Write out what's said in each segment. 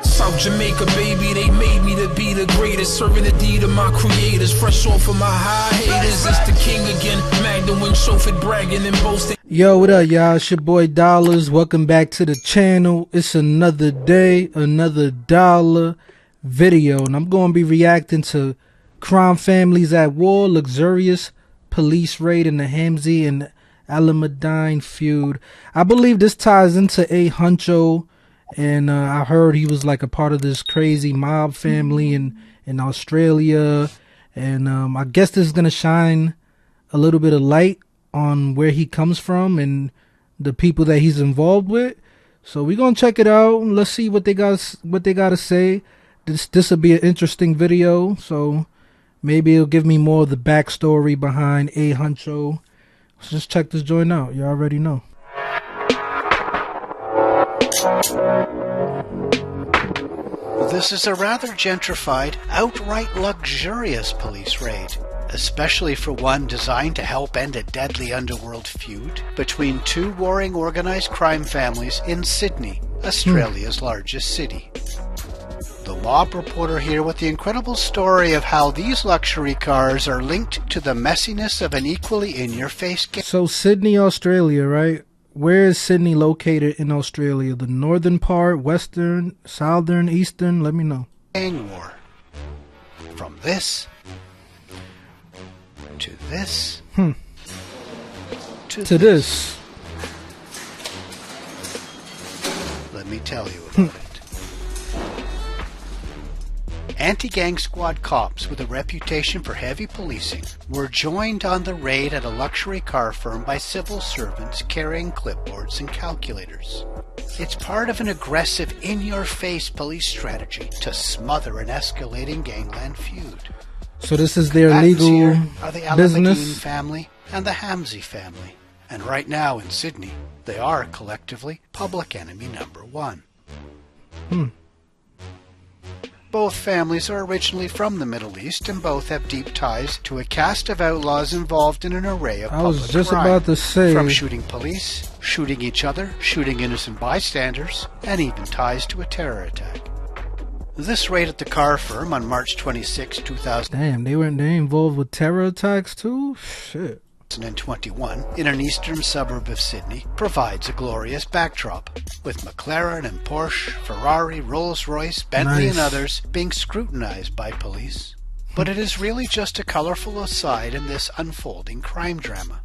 South Jamaica, baby, they made me to be the greatest. Serving the deed of my creators. Fresh off of my high haters. It's the king again. Magdalene, chauffeured, bragging and boasting. Yo, what up, y'all? It's your boy Dollars. Welcome back to the channel. It's another day, another dollar video. And I'm going to be reacting to crime families at war, luxurious police raid, in the Hamzy and Alameddine feud. I believe this ties into a Huncho. And I heard he was like a part of this crazy mob family in Australia. And I guess this is going to shine a little bit of light on where he comes from and the people that he's involved with. So we're going to check it out. Let's see what they got to say. This will be an interesting video. So maybe it'll give me more of the backstory behind a Huncho. Let's just check this joint out. You already know. This is a rather gentrified, outright luxurious police raid, especially for one designed to help end a deadly underworld feud between two warring organized crime families in Sydney, Australia's largest city. The mob reporter here with the incredible story of how these luxury cars are linked to the messiness of an equally in-your-face game. So Sydney, Australia, right? Where is Sydney located in Australia? The northern part, western, southern, eastern? Let me know. Gang war. From this to this to this. Let me tell you about it. Anti-gang squad cops with a reputation for heavy policing were joined on the raid at a luxury car firm by civil servants carrying clipboards and calculators. It's part of an aggressive, in-your-face police strategy to smother an escalating gangland feud. So this is their legal are the business? Alameddine family and the Hamzy family. And right now in Sydney, they are collectively public enemy number one. Both families are originally from the Middle East, and both have deep ties to a cast of outlaws involved in an array of public crime. I was just about to say. From shooting police, shooting each other, shooting innocent bystanders, and even ties to a terror attack. This raid at the car firm on March 26, 2000. Damn, they involved with terror attacks too? Shit. 2021 in an eastern suburb of Sydney provides a glorious backdrop, with Maclaren and Porsche, Ferrari, Royce, Bentley and others being scrutinized by police. But it is really just a colorful aside in this unfolding crime drama.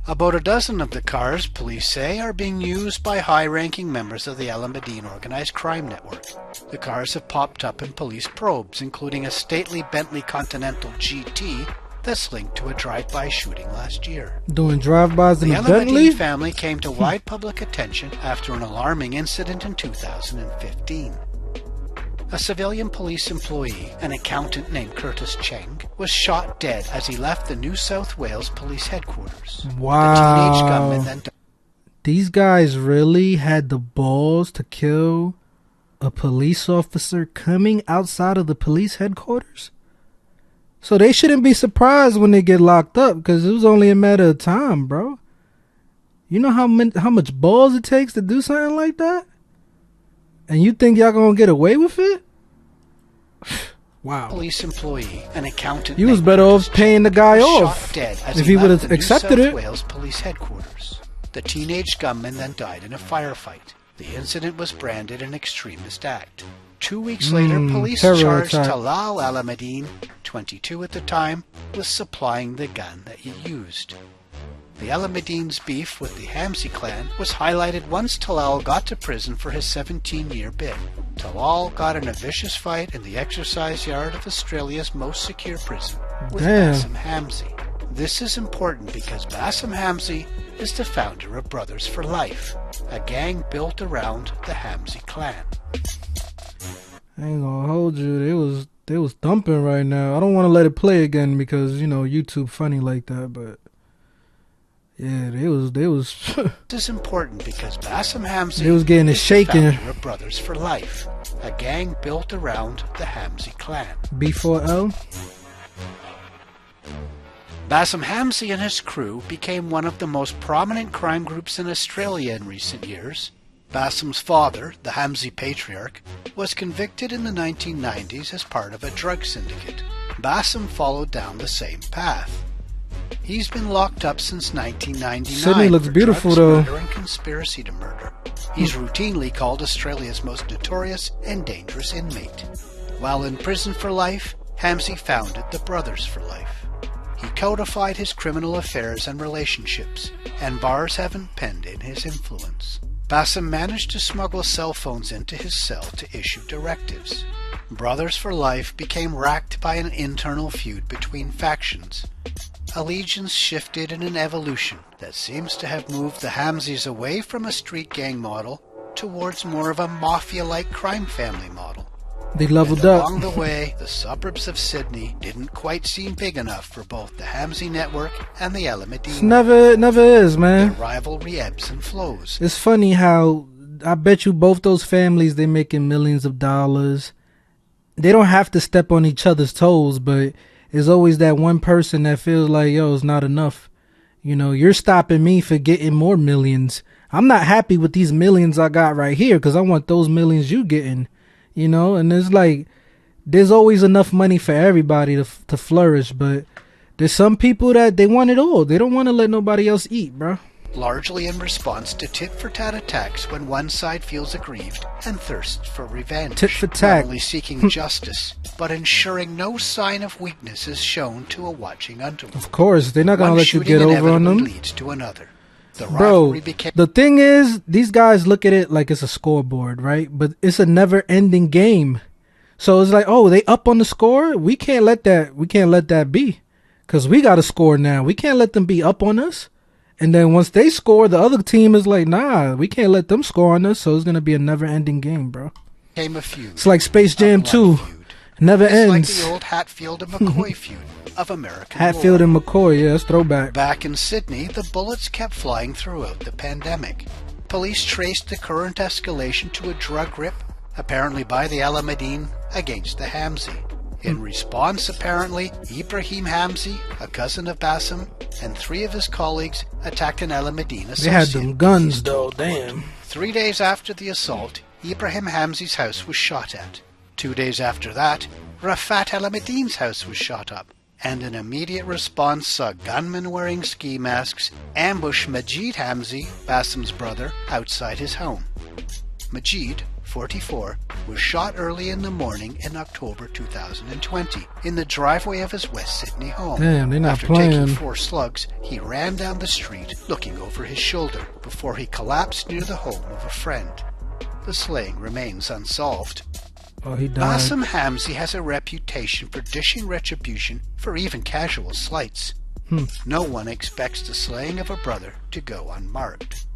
About a dozen of the cars, police say, are being used by high-ranking members of the Alameddine organized crime network. The cars have popped up in police probes, including a stately Bentley Continental GT that's linked to a drive-by shooting last year. Doing drive-bys in the a Bentley? The Alameddine family came to wide public attention after an alarming incident in 2015. A civilian police employee, an accountant named Curtis Cheng, was shot dead as he left the New South Wales police headquarters. Wow. The teenage gunman then These guys really had the balls to kill a police officer coming outside of the police headquarters? So they shouldn't be surprised when they get locked up, because it was only a matter of time, bro. You know how much balls it takes to do something like that? And you think y'all gonna get away with it? Wow. Police employee, an accountant. You was better off paying the guy off if he would have accepted it. Wales police headquarters. The teenage gunman then died in a firefight. The incident was branded an extremist act. 2 weeks later, police charged Bilal Hamze, 22 at the time, with supplying the gun that he used. The Alameddine's beef with the Hamzy clan was highlighted once Talal got to prison for his 17-year bid. Talal got in a vicious fight in the exercise yard of Australia's most secure prison with Bassam Hamzy. This is important because Bassam Hamzy is the founder of Brothers for Life, a gang built around the Hamzy clan. I ain't gonna hold you. They was thumping right now. I don't want to let it play again because, you know, YouTube funny like that, but yeah, they was This is important because Bassam Hamzy they was getting it shaken. The founder of Brothers for Life, a gang built around the Hamzy clan. B4L. Bassam Hamzy and his crew became one of the most prominent crime groups in Australia in recent years, Bassam's father, the Hamzy patriarch, was convicted in the 1990s as part of a drug syndicate. Bassam followed down the same path. He's been locked up since 1999 Sydney looks for beautiful, drugs, though. murder, and conspiracy to murder. He's routinely called Australia's most notorious and dangerous inmate. While in prison for life, Hamzy founded the Brothers for Life. He codified his criminal affairs and relationships, and bars haven't penned in his influence. Bassam managed to smuggle cell phones into his cell to issue directives. Brothers for Life became racked by an internal feud between factions. Allegiance shifted in an evolution that seems to have moved the Hamzys away from a street gang model towards more of a mafia-like crime family model. They leveled and up. Along the way, the suburbs of Sydney didn't quite seem big enough for both the Hamzy network and the Alameddine. It never is, man. Their rivalry ebbs and flows. It's funny how I bet you both those families, they're making millions of dollars. They don't have to step on each other's toes, but there's always that one person that feels like, yo, it's not enough. You know, you're stopping me for getting more millions. I'm not happy with these millions I got right here because I want those millions you getting. You know, and it's like, there's always enough money for everybody to flourish, but there's some people that they want it all. They don't want to let nobody else eat, bro. Largely in response to tit-for-tat attacks when one side feels aggrieved and thirsts for revenge. Tit-for-tat. Not only seeking justice, but ensuring no sign of weakness is shown to a watching underling. Of course, they're not going to let you get over on them. Leads to another. Bro, the thing is, these guys look at it like it's a scoreboard, right? But it's a never-ending game. So it's like, oh, they up on the score? We can't let that be. Because we got to score now. We can't let them be up on us. And then once they score, the other team is like, nah, we can't let them score on us. So it's going to be a never-ending game, bro. It's like Space Jam 2. Never ends. It's like the old Hatfield and McCoy feud of American Hatfield and McCoy, yeah, that's throwback. Back in Sydney, the bullets kept flying throughout the pandemic. Police traced the current escalation to a drug rip, apparently by the Alameddine, against the Hamzy. In response, apparently, Ibrahim Hamzy, a cousin of Bassam, and 3 of his colleagues attacked an Alameddine associate. They had them guns, though, damn. 3 days after the assault, Ibrahim Hamzy's house was shot at. 2 days after that, Rafat Alameddine's house was shot up, and an immediate response saw gunmen wearing ski masks ambush Majid Hamzy, Bassam's brother, outside his home. Majid, 44, was shot early in the morning in October 2020 in the driveway of his West Sydney home. Damn, they're not After playing. taking 4 slugs, he ran down the street looking over his shoulder before he collapsed near the home of a friend. The slaying remains unsolved. Oh, he died. Bassam Hamzy has a reputation for dishing retribution for even casual slights. No one expects the slaying of a brother to go unmarked.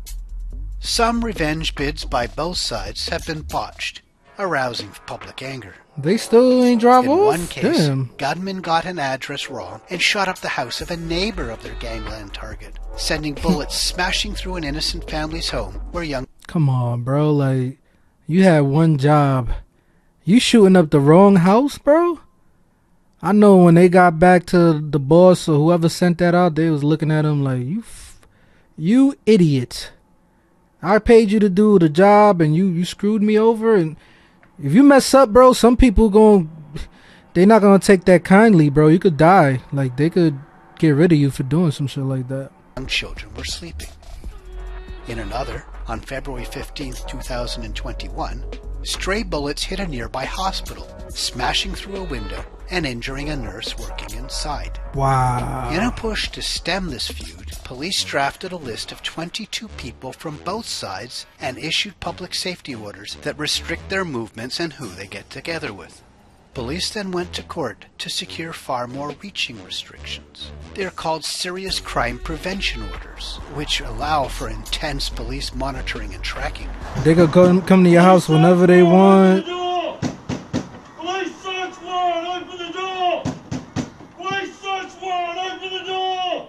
Some revenge bids by both sides have been botched, arousing public anger. They still ain't drive off? In one case, damn. gunmen got an address wrong and shot up the house of a neighbor of their gangland target, sending bullets smashing through an innocent family's home where young... Come on, bro, like, you had one job. You shooting up the wrong house, bro? I know when they got back to the boss or whoever sent that out, they was looking at him like, you idiot. I paid you to do the job and you screwed me over. And if you mess up, bro, some people they're not going to take that kindly, bro. You could die. Like, they could get rid of you for doing some shit like that. Young children were sleeping. In another, on February 15th, 2021, stray bullets hit a nearby hospital, smashing through a window and injuring a nurse working inside. Wow. In a push to stem this feud, police drafted a list of 22 people from both sides and issued public safety orders that restrict their movements and who they get together with. Police then went to court to secure far more reaching restrictions. They are called serious crime prevention orders, which allow for intense police monitoring and tracking. They could come to your house whenever they want. Police search warrant, open the door! Police search warrant, open the door!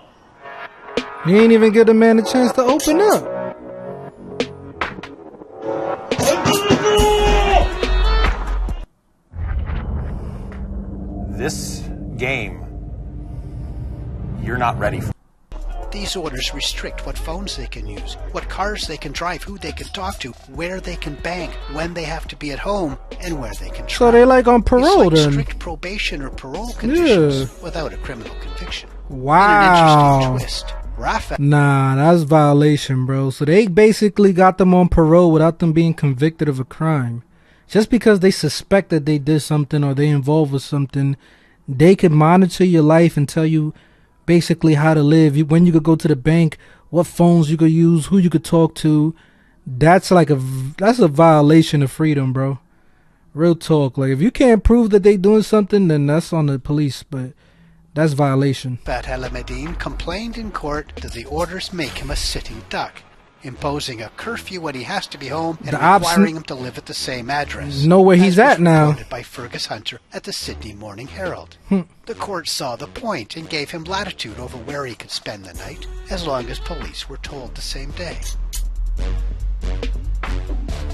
You ain't even give the man a chance to open up. This game, you're not ready for. These orders restrict what phones they can use, what cars they can drive, who they can talk to, where they can bank, when they have to be at home, and where they can travel. So they like on parole it's like then? strict probation or parole conditions without a criminal conviction. Wow. In an interesting twist, Nah, that's violation, bro. So they basically got them on parole without them being convicted of a crime. Just because they suspect that they did something or they involved with something, they can monitor your life and tell you basically how to live, when you could go to the bank, what phones you could use, who you could talk to. That's a violation of freedom, bro. Real talk. Like, if you can't prove that they doing something, then that's on the police, but that's violation. Alameddine complained in court that the orders make him a sitting duck, imposing a curfew when he has to be home and requiring him to live at the same address. Know where he's at now. Reported by Fergus Hunter at the Sydney Morning Herald. The court saw the point and gave him latitude over where he could spend the night, as long as police were told the same day.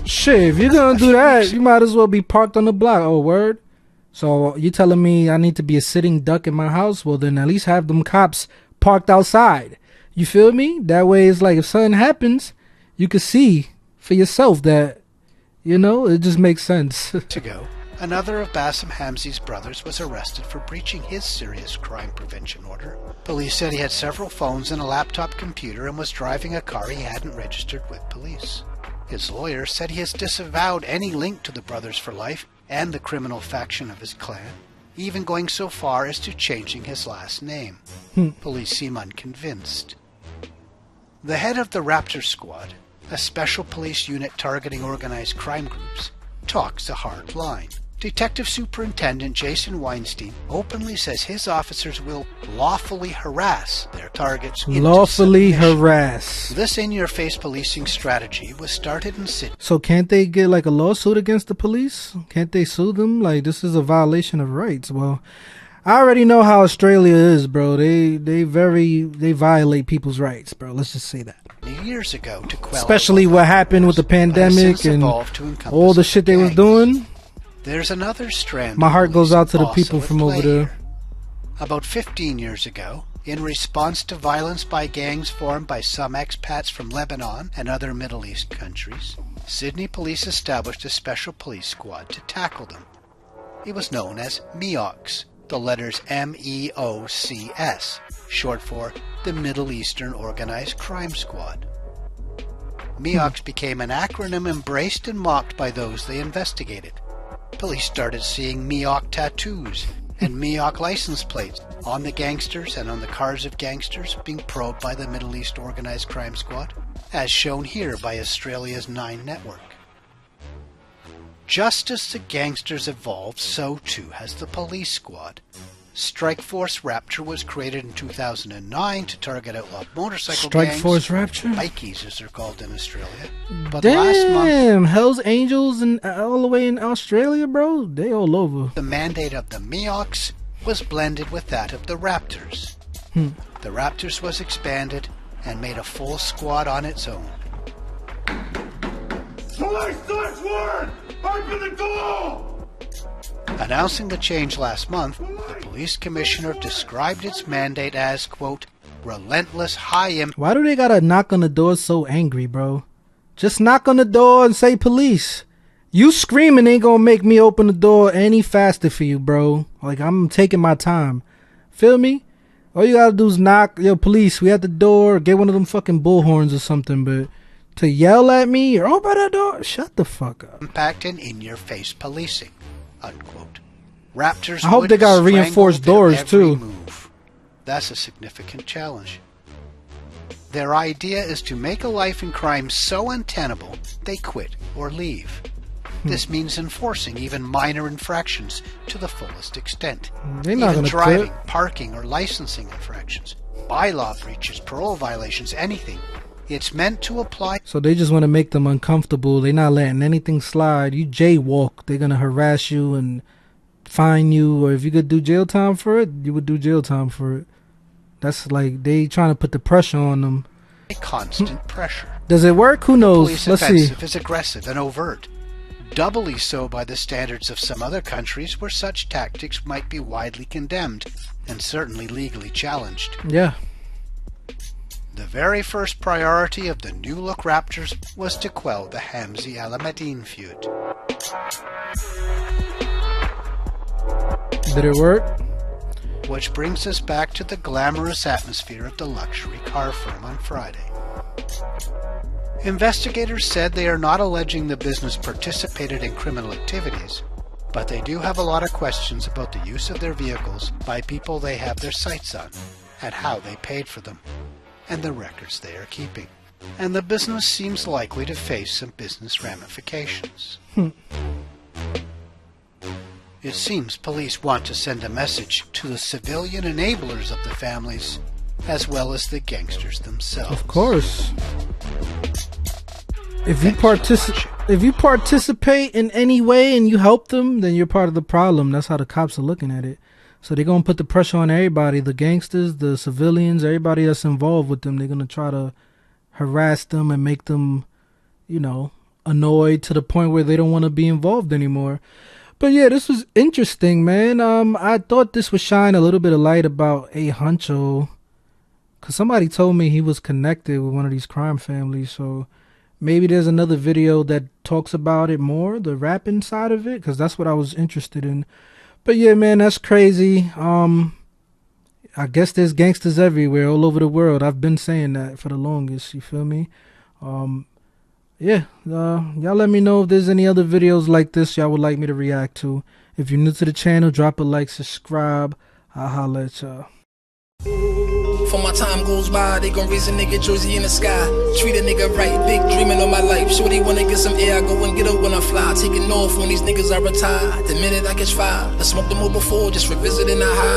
Shit, if you're gonna do that, you might as well be parked on the block. Oh, word? So you telling me I need to be a sitting duck in my house? Well, then at least have them cops parked outside. You feel me? That way it's like if something happens, you can see for yourself that, you know, it just makes sense. Another of Bassam Hamzy's brothers was arrested for breaching his serious crime prevention order. Police said he had several phones and a laptop computer and was driving a car he hadn't registered with police. His lawyer said he has disavowed any link to the Brothers for Life and the criminal faction of his clan, even going so far as to changing his last name. Police seem unconvinced. The head of the Raptor Squad, a special police unit targeting organized crime groups, talks a hard line. Detective Superintendent Jason Weinstein openly says his officers will lawfully harass their targets. Lawfully harass. This in-your-face policing strategy was started in Sydney. So can't they get like a lawsuit against the police? Can't they sue them? Like, this is a violation of rights. Well, I already know how Australia is, bro. They violate people's rights, bro. Let's just say that. Years ago to quell especially what happened with the pandemic and all the shit they was doing. There's another strand. My heart goes out to the people from over there. About 15 years ago, in response to violence by gangs formed by some expats from Lebanon and other Middle East countries, Sydney police established a special police squad to tackle them. It was known as MEOCS, the letters MEOCS, short for the Middle Eastern Organized Crime Squad. MEOCS became an acronym embraced and mocked by those they investigated. Police started seeing MEOC tattoos and MEOC license plates on the gangsters and on the cars of gangsters being probed by the Middle East Organized Crime Squad, as shown here by Australia's 9 network. Just as the gangsters evolved, so too has the police squad. Strikeforce Raptor was created in 2009 to target outlaw motorcycle gangs. Strikeforce Raptor? Bikies, as they're called in Australia. But damn, last month, Hell's Angels and all the way in Australia, bro. They all over. The mandate of the MEOCs was blended with that of the Raptors. The Raptors was expanded and made a full squad on its own. Police search warrant! Open the door! Announcing the change last month, the police commissioner described its mandate as, quote, relentless high-impact. Why do they gotta knock on the door so angry, bro? Just knock on the door and say police. You screaming ain't gonna make me open the door any faster for you, bro. Like, I'm taking my time. Feel me? All you gotta do is knock, yo, police, we at the door, get one of them fucking bullhorns or something, but to yell at me or open the door, shut the fuck up. Impact and in-your-face policing, unquote. Raptors I hope they got reinforced doors too. Move. That's a significant challenge. Their idea is to make a life in crime so untenable they quit or leave. This means enforcing even minor infractions to the fullest extent. They're not even gonna driving, quit. parking, or licensing infractions, bylaw breaches, parole violations, anything. It's meant to apply. So they just want to make them uncomfortable. They're not letting anything slide. You jaywalk, they're gonna harass you and fine you, or if you could do jail time for it, you would do jail time for it. That's like they trying to put the pressure on them. Constant pressure. Does it work? Who knows? Police Let's see. offensive is aggressive and overt. Doubly so by the standards of some other countries where such tactics might be widely condemned and certainly legally challenged. Yeah. The very first priority of the new-look Raptors was to quell the Hamzy Alameddine feud. Did it work? Which brings us back to the glamorous atmosphere of the luxury car firm on Friday. Investigators said they are not alleging the business participated in criminal activities, but they do have a lot of questions about the use of their vehicles by people they have their sights on, and how they paid for them, and the records they are keeping. And the business seems likely to face some business ramifications. It seems police want to send a message to the civilian enablers of the families, as well as the gangsters themselves. Of course. If you participate in any way and you help them, then you're part of the problem. That's how the cops are looking at it. So they're going to put the pressure on everybody, the gangsters, the civilians, everybody that's involved with them. They're going to try to harass them and make them, you know, annoyed to the point where they don't want to be involved anymore. But yeah, this was interesting, man. I thought this would shine a little bit of light about a Huncho, because somebody told me he was connected with one of these crime families. So maybe there's another video that talks about it more, the rapping side of it, because that's what I was interested in. But yeah, man, that's crazy. I guess there's gangsters everywhere, all over the world. I've been saying that for the longest, you feel me? Yeah, y'all let me know if there's any other videos like this y'all would like me to react to. If you're new to the channel, drop a like, subscribe. I'll holla at y'all. For my time goes by, they gon' raise a nigga jersey in the sky. Treat a nigga right, big dreaming on my life. Shorty wanna get some air, I go and get up when I fly. Taking off when these niggas are retired. The minute I catch fire, I smoked them all before, just revisiting the high.